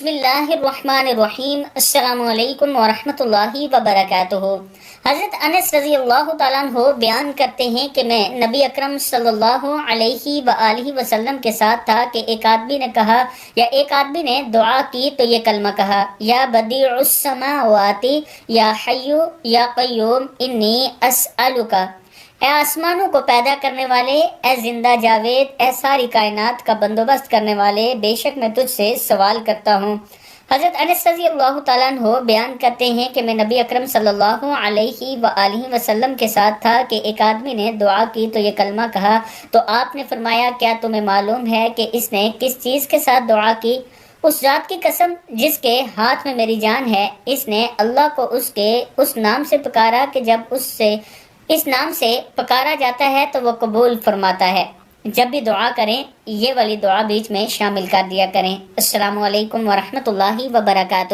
بسم اللہ الرحمن الرحیم۔ السلام علیکم ورحمۃ اللہ وبرکاتہ۔ حضرت انس رضی اللہ تعالیٰ عنہ بیان کرتے ہیں کہ میں نبی اکرم صلی اللہ علیہ وآلہ وسلم کے ساتھ تھا کہ ایک آدمی نے دعا کی تو یہ کلمہ کہا، یا بدیع السماوات یا حی یا قیوم انی اسألک، اے آسمانوں کو پیدا کرنے والے، اے زندہ جاوید، اے ساری کائنات کا بندوبست کرنے والے، بے شک میں تجھ سے سوال کرتا ہوں۔ حضرت انس رضی اللہ تعالیٰ عنہ بیان کرتے ہیں کہ میں نبی اکرم صلی اللہ علیہ وآلہ وسلم کے ساتھ تھا کہ ایک آدمی نے دعا کی تو یہ کلمہ کہا، تو آپ نے فرمایا، کیا تمہیں معلوم ہے کہ اس نے کس چیز کے ساتھ دعا کی؟ اس ذات کی قسم جس کے ہاتھ میں میری جان ہے، اس نے اللہ کو اس نام سے پکارا کہ جب اس نام سے پکارا جاتا ہے تو وہ قبول فرماتا ہے۔ جب بھی دعا کریں یہ والی دعا بیچ میں شامل کر دیا کریں۔ السلام علیکم ورحمۃ اللہ وبرکاتہ۔